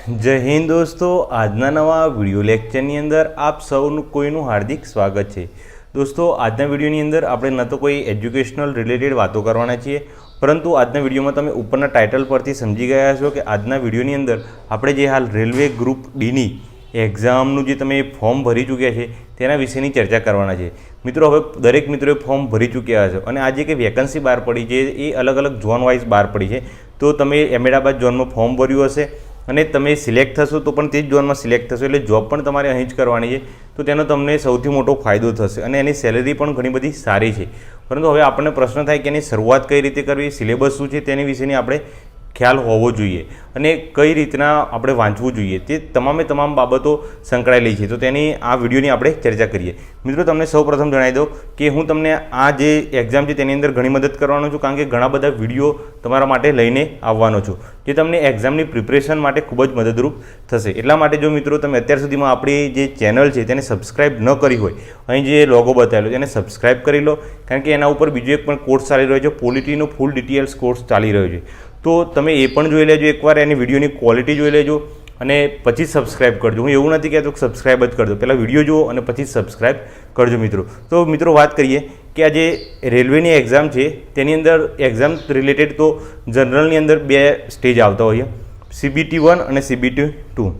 जय हिंद दोस्तों, आजना नवा विडियो लेक्चरनी अंदर आप सौનું કોઈનું હાર્દિક સ્વાગત છે। दोस्तों આજના વિડીયોની અંદર આપણે ન તો કોઈ એજ્યુકેશનલ રિલેટેડ વાતો કરવાના છીએ, પરંતુ આજના વિડીયોમાં તમે ઉપરના ટાઇટલ પરથી સમજી ગયા છો કે આજના વિડીયોની અંદર આપણે જે હાલ રેલવે ગ્રુપ ડીની એક્ઝામનું જે તમે ફોર્મ ભરી ચૂક્યા છે તેના વિશેની ચર્ચા કરવાના છે। મિત્રો હવે દરેક મિત્રોએ ફોર્મ ભરી ચૂક્યા હશે અને આજે કે વેકન્સી બહાર પડી છે એ અલગ અલગ ઝોન વાઇઝ બહાર પડી છે। તો તમે અહેમદાબાદ ઝોનમાં ફોર્મ ભર્યું હશે અને તમે સિલેક્ટ થશો તો પણ તે જ ઝોનમાં સિલેક્ટ થશો એટલે જોબ પણ તમારે અહીં જ કરવાની છે, તો તેનો તમને સૌથી મોટો ફાયદો થશે અને એની સેલેરી પણ ઘણી બધી સારી છે। પરંતુ હવે આપણને પ્રશ્ન થાય કે એની શરૂઆત કઈ રીતે કરવી, સિલેબસ શું છે તેની વિશેની આપણે ખ્યાલ હોવો જોઈએ અને કઈ રીતના આપણે વાંચવું જોઈએ, તે તમામે તમામ બાબતો સંકળાયેલી છે। તો તેની આ વિડીયોની આપણે ચર્ચા કરીએ। મિત્રો તમને સૌપ્રથમ જણાવી દઉં કે હું તમને આ જે એક્ઝામ છે તેની અંદર ઘણી મદદ કરવાનો છું, કારણ કે ઘણા બધા વિડીયો તમારા માટે લઈને આવવાનો છું જે તમને એક્ઝામની પ્રિપરેશન માટે ખૂબ જ મદદરૂપ થશે। એટલા માટે જો મિત્રો તમે અત્યાર સુધીમાં આપણી જે ચેનલ છે તેને સબસ્ક્રાઇબ ન કરી હોય, અહીં જે લોગો બતાવેલો તેને સબસ્ક્રાઇબ કરી લો, કારણ કે એના ઉપર બીજો એક પણ કોર્સ ચાલી રહ્યો છે, પોલિટીનો ફૂલ ડિટેલ્સ કોર્સ ચાલી રહ્યો છે। તો તમે એ પણ જોઈ લેજો એકવાર, એની વિડીયોની ક્વોલિટી જોઈ લેજો અને પછી સબસ્ક્રાઇબ કરજો। હું એવું નથી કહેતો કે સબસ્ક્રાઇબ જ કરજો, પહેલાં વિડીયો જુઓ અને પછી સબસ્ક્રાઇબ કરજો મિત્રો। તો મિત્રો વાત કરીએ કે આ જે રેલવેની એક્ઝામ છે તેની અંદર એક્ઝામ રિલેટેડ તો જનરલની અંદર બે સ્ટેજ આવતા હોય છે, CBT1 અને CBT2।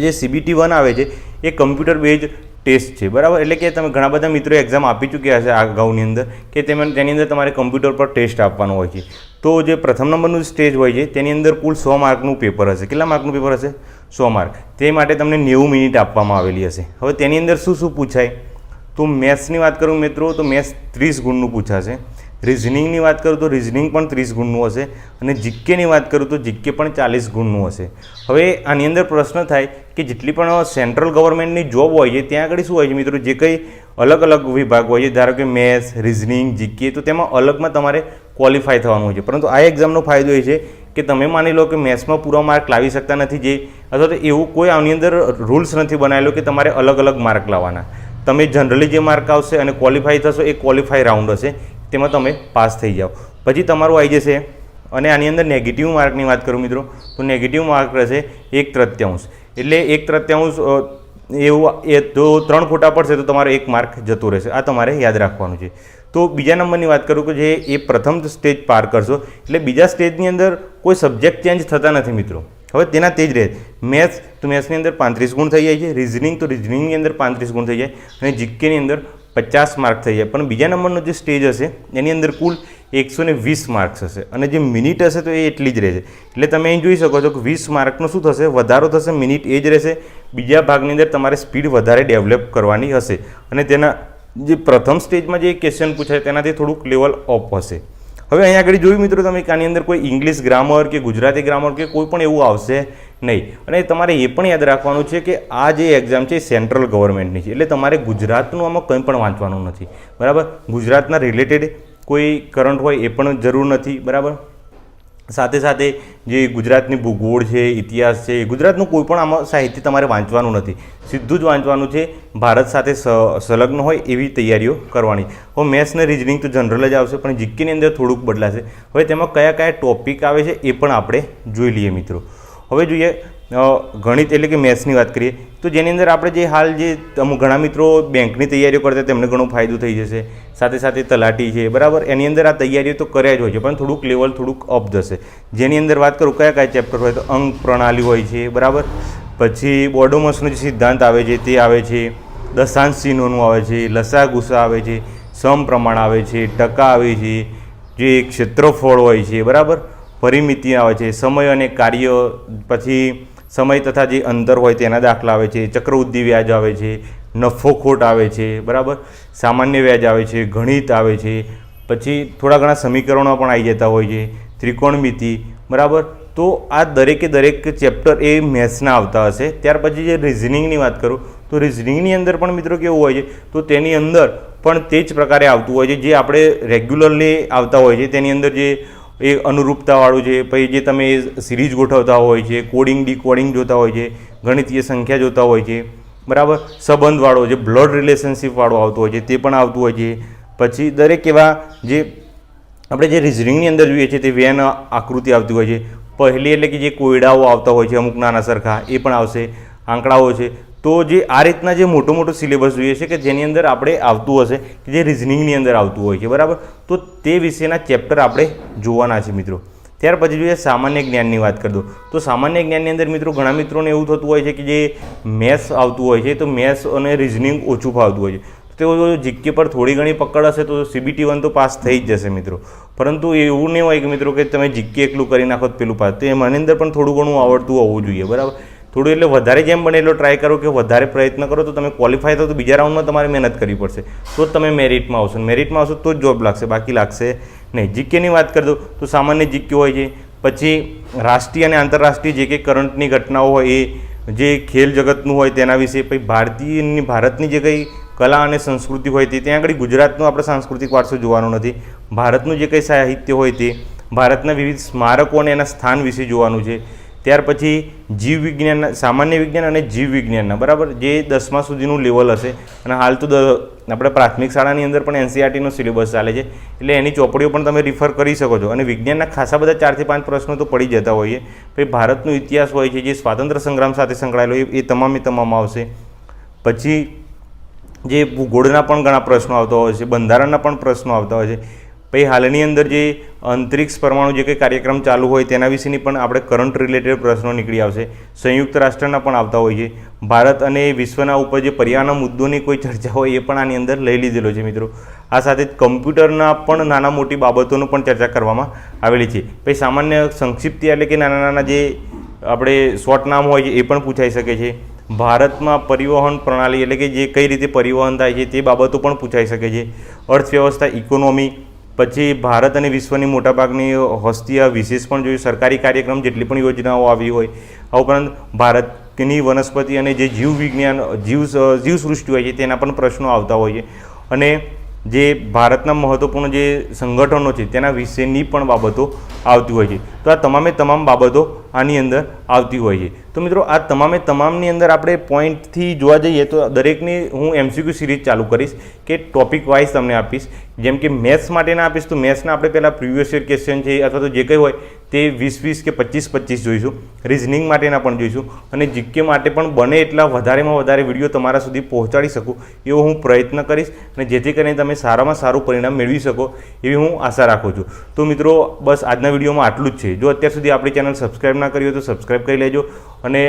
જે CBT1 આવે છે એ કમ્પ્યુટર બેઝ ટેસ્ટ છે, બરાબર। એટલે કે તમે ઘણા બધા મિત્રો એક્ઝામ આપી ચૂક્યા હશે આ અગાઉની અંદર કે તેની અંદર તમારે કમ્પ્યુટર પર ટેસ્ટ આપવાનો હોય છે। તો જે પ્રથમ નંબરનું સ્ટેજ હોય છે તેની અંદર કુલ 100 માર્કનું પેપર હશે। કેટલા માર્કનું પેપર હશે? 100 માર્ક। તે માટે તમને 90 મિનિટ આપવામાં આવેલી હશે। હવે તેની અંદર શું શું પૂછાય, તો મેથ્સની વાત કરું મિત્રો તો મેથ્સ 30 ગુણનું પૂછાશે, રિઝનિંગની વાત કરું તો રિઝનિંગ પણ 30 ગુણનું હશે અને જીકેની વાત કરું તો જીકે પણ 40 ગુણનું હશે। હવે આની અંદર પ્રશ્ન થાય કે જેટલી પણ સેન્ટ્રલ ગવર્મેન્ટની જોબ હોય છે ત્યાં આગળ શું હોય છે મિત્રો, જે કંઈ અલગ અલગ વિભાગ હોય છે, ધારો કે મેથ્સ, રિઝનિંગ, જીકે, તો તેમાં અલગમાં તમારે ક્વોલિફાય થવાનું હોય છે। પરંતુ આ એક્ઝામનો ફાયદો એ છે કે તમે માની લો કે મેથ્સમાં પૂરા માર્ક લાવી શકતા નથી, જે અથવા તો એવું કોઈ આની અંદર રૂલ્સ નથી બનાવેલો કે તમારે અલગ અલગ માર્ક લાવવાના। તમે જનરલી જે માર્ક આવશે અને ક્વોલિફાય થશો એ ક્વોલિફાય રાઉન્ડ હશે, તેમાં તમે પાસ થઈ જાઓ, પછી તમારું આવી જશે। અને આની અંદર નેગેટિવ માર્કની વાત કરું મિત્રો તો નેગેટિવ માર્ક રહેશે 1/3, એટલે 1/3 એવું એ તો 3 ખોટા પડશે તો તમારો 1 માર્ક જતો રહેશે। આ તમારે યાદ રાખવાનું છે। તો બીજા નંબરની વાત કરું કે જે એ પ્રથમ સ્ટેજ પાર કરશો એટલે બીજા સ્ટેજની અંદર કોઈ સબ્જેક્ટ ચેન્જ થતા નથી મિત્રો, હવે તેના તે જ રહે। મેથ્સ તો મેથ્સની અંદર 35 ગુણ થઈ જાય છે, રિઝનિંગ તો રિઝનિંગની અંદર 35 ગુણ થઈ જાય અને જીકેની અંદર 50 માર્ક થઈ જાય। પણ બીજા નંબરનો જે સ્ટેજ હશે એની અંદર કુલ 120 માર્ક્સ હશે અને જે મિનિટ હશે તો એ એટલી જ રહેશે। એટલે તમે અહીં જોઈ શકો છો કે 20 માર્કનો શું થશે, વધારો થશે, મિનિટ એ જ રહેશે। બીજા ભાગની અંદર તમારે સ્પીડ વધારે ડેવલપ કરવાની હશે અને તેના જે પ્રથમ સ્ટેજમાં જે ક્વેશ્ચન પૂછાય તેનાથી થોડુંક લેવલ અપ હશે। હવે અહીં આગળ જોયું મિત્રો તમે કે આની અંદર કોઈ ઇંગ્લિશ ગ્રામર કે ગુજરાતી ગ્રામર કે કોઈ પણ એવું આવશે નહીં। અને તમારે એ પણ યાદ રાખવાનું છે કે આ જે એક્ઝામ છે એ સેન્ટ્રલ ગવર્મેન્ટની છે, એટલે તમારે ગુજરાતનું આમાં કંઈ પણ વાંચવાનું નથી, બરાબર। ગુજરાતના રિલેટેડ કોઈ કરંટ હોય એ પણ જરૂર નથી, બરાબર। સાથે સાથે જે ગુજરાતની ભૂગોળ છે, ઇતિહાસ છે, ગુજરાતનું કોઈ પણ આમાં સાહિત્ય તમારે વાંચવાનું નથી, સીધું જ વાંચવાનું છે, ભારત સાથે સંલગ્ન હોય એવી તૈયારીઓ કરવાની। હવે મેથ્સ ને રિઝનિંગ તો જનરલ જ આવશે, પણ જીકેની અંદર થોડુંક બદલાશે। હવે તેમાં કયા કયા ટોપિક આવે છે એ પણ આપણે જોઈ લઈએ મિત્રો। હવે જોઈએ ગણિત એટલે કે મેથ્સની વાત કરીએ તો જેની અંદર આપણે જે હાલ જે ઘણા મિત્રો બેંકની તૈયારીઓ કરતા તેમને ઘણો ફાયદો થઈ જશે, સાથે સાથે તલાટી છે, બરાબર। એની અંદર આ તૈયારીઓ તો કર્યા જ હોય છે પણ થોડુંક લેવલ થોડુંક અપ જશે। જેની અંદર વાત કરું કયા કયા ચેપ્ટર હોય તો અંક પ્રણાલી હોય છે, બરાબર। પછી બોર્ડોમસનો જે સિદ્ધાંત આવે છે તે આવે છે, દશાંશ ચિહ્નોનું આવે છે, લસા ગુસા આવે છે, સમપ્રમાણ આવે છે, ટકા આવે છે, જે ક્ષેત્રફળ હોય છે, બરાબર, પરિમિતિ આવે છે, સમય અને કાર્ય, પછી સમય તથા જે અંતર હોય તેના દાખલા આવે છે, ચક્રવૃદ્ધિ વ્યાજ આવે છે, નફો ખોટ આવે છે, બરાબર, સામાન્ય વ્યાજ આવે છે, ગણિત આવે છે, પછી થોડા ઘણા સમીકરણો પણ આવી જતા હોય છે, ત્રિકોણમિતિ, બરાબર। તો આ દરેકે દરેક ચેપ્ટર એ મેથ્સના આવતા હશે। ત્યાર પછી જે રિઝનિંગની વાત કરું તો રિઝનિંગની અંદર પણ મિત્રો કેવું હોય છે તો તેની અંદર પણ તે જ પ્રકારે આવતું હોય છે જે આપણે રેગ્યુલરલી આવતા હોય છે। તેની અંદર જે એ અનુરૂપતાવાળું છે, પછી જે તમે સિરીઝ ગોઠવતા હોય છે, કોડિંગ ડીકોડિંગ જોતા હોય છે, ગણિતીય સંખ્યા જોતા હોય છે, બરાબર, સંબંધવાળો જે બ્લડ રિલેશનશિપવાળો આવતો હોય છે તે પણ આવતું હોય છે। પછી દરેક એવા જે આપણે જે રિઝનિંગની અંદર જોઈએ છીએ તે વેન આકૃતિ આવતી હોય છે, પહેલી એટલે કે જે કોયડાઓ આવતા હોય છે અમુક નાના સરખા એ પણ આવશે, આંકડાઓ છે. તો જે આ રીતના જે મોટો મોટો સિલેબસ જોઈએ છે કે જેની અંદર આપણે આવતું હશે કે જે રિઝનિંગની અંદર આવતું હોય છે, બરાબર. તો તે વિશેના ચેપ્ટર આપણે જોવાના છે મિત્રો. ત્યાર પછી જોઈએ સામાન્ય જ્ઞાનની વાત કરી દો. તો સામાન્ય જ્ઞાનની અંદર મિત્રો ઘણા મિત્રોને એવું થતું હોય છે કે જે મેથ્સ આવતું હોય છે તો મેથ્સ અને રિઝનિંગ ઓછું ફાવતું હોય છે. તો જીકે પર થોડી ઘણી પકડ હશે તો CBT 1 તો પાસ થઈ જ જશે મિત્રો. પરંતુ એવું નહીં હોય કે મિત્રો કે તમે જીકે એકલું કરી નાખો તો પેલું પાસ. તો એની અંદર પણ થોડું ઘણું આવડતું હોવું જોઈએ, બરાબર. થોડું એટલે વધારે જેમ બને એટલો ટ્રાય કરો કે વધારે પ્રયત્ન કરો તો તમે ક્વોલિફાય થાવ તો બીજા રાઉન્ડમાં તમારે મહેનત કરવી પડશે તો જ તમે મેરિટમાં આવશો. મેરિટમાં આવશો તો જ જોબ લાગશે, બાકી લાગશે નહીં. જીકેની વાત કરી દો તો સામાન્ય જીકે હોય છે, પછી રાષ્ટ્રીય અને આંતરરાષ્ટ્રીય જે કંઈ કરંટની ઘટનાઓ હોય એ, જે ખેલ જગતનું હોય તેના વિશે, પછી ભારતની જે કંઈ કલા અને સંસ્કૃતિ હોય તે, ત્યાં આગળ ગુજરાતનો આપણે સાંસ્કૃતિક વારસો જોવાનો નથી. ભારતનું જે કંઈ સાહિત્ય હોય તે, ભારતના વિવિધ સ્મારકો અને એના સ્થાન વિશે જોવાનું છે. ત્યાર પછી જીવ વિજ્ઞાનના, સામાન્ય વિજ્ઞાન અને જીવ વિજ્ઞાનના, બરાબર, જે 10મા સુધીનું લેવલ હશે. અને હાલ તો આપણે પ્રાથમિક શાળાની અંદર પણ NCERTનો સિલેબસ ચાલે છે એટલે એની ચોપડીઓ પણ તમે રિફર કરી શકો છો. અને વિજ્ઞાનના ખાસા બધા 4 થી 5 પ્રશ્નો તો પડી જતા હોઈએ. પછી ભારતનો ઇતિહાસ હોય છે જે સ્વાતંત્ર્ય સંગ્રામ સાથે સંકળાયેલો એ તમામ આવશે. પછી જે ભૂગોળના પણ ઘણા પ્રશ્નો આવતા હોય છે, બંધારણના પણ પ્રશ્નો આવતા હોય છે. પછી હાલની અંદર જે અંતરિક્ષ પરમાણુ જે કંઈ કાર્યક્રમ ચાલુ હોય તેના વિશેની પણ આપણે કરંટ રિલેટેડ પ્રશ્નો નીકળી આવશે. સંયુક્ત રાષ્ટ્રના પણ આવતા હોય છે. ભારત અને વિશ્વના ઉપર જે પર્યાવરણના મુદ્દોની કોઈ ચર્ચા હોય એ પણ આની અંદર લઈ લીધેલો છે મિત્રો. આ સાથે જ કમ્પ્યુટરના પણ નાના મોટી બાબતોનો પણ ચર્ચા કરવામાં આવેલી છે. પછી સામાન્ય સંક્ષિપ્ત એટલે કે નાના નાના જે આપણે શોર્ટ નામ હોય છે એ પણ પૂછાઈ શકે છે. ભારતમાં પરિવહન પ્રણાલી એટલે કે જે કઈ રીતે પરિવહન થાય છે તે બાબતો પણ પૂછાઈ શકે છે. અર્થવ્યવસ્થા, ઇકોનોમી, પછી ભારત અને વિશ્વની મોટાભાગની હસ્તીય વિશેષ પણ જોયું, સરકારી કાર્યક્રમ જેટલી પણ યોજનાઓ આવી હોય. આ ઉપરાંત ભારતની વનસ્પતિ અને જે જીવ વિજ્ઞાન, જીવસૃષ્ટિ હોય છે તેના પણ પ્રશ્નો આવતા હોય છે. અને જે ભારતના મહત્વપૂર્ણ જે સંગઠનો છે તેના વિશેની પણ બાબતો આવતી હોય છે. તો આ તમામ બાબતો આની અંદર આવતી હોય છે. તો મિત્રો આ તમામની અંદર આપણે પોઈન્ટથી જોવા જઈએ તો દરેકની હું MCQ સિરીઝ ચાલુ કરીશ કે ટોપિક વાઇઝ તમને આપીશ. જેમ કે મેથ્સ માટેના આપીશ તો મેથ્સના આપણે પહેલાં પ્રીવિયસ યર ક્વેશ્ચન છે અથવા તો જે કંઈ હોય તે 20 કે 25 જોઈશું. રિઝનિંગ માટેના પણ જોઈશું. અને જીકે માટે પણ બને એટલા વધારેમાં વધારે વિડીયો તમારા સુધી પહોંચાડી શકું એવો હું પ્રયત્ન કરીશ. અને જેથી કરીને તમે સારામાં સારું પરિણામ મેળવી શકો એવી હું આશા રાખું છું. તો મિત્રો બસ આજના વિડીયોમાં આટલું જ છે. જો અત્યાર સુધી આપણી ચેનલ સબસ્ક્રાઈબ ના કરી હોય તો સબસ્ક્રાઈબ કરી લેજો. અને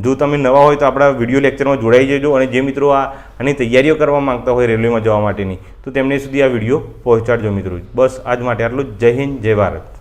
જો તમે નવા હોય તો આપણા વિડીયો લેક્ચરમાં જોડાઈ જજો. અને જે મિત્રો આની તૈયારીઓ કરવા માંગતા હોય રેલવેમાં જવા માટેની તો તેમને સુધી આ વિડીયો પહોંચાડજો મિત્રો. બસ આજ માટે આટલું જ. જય હિન્દ, જય ભારત.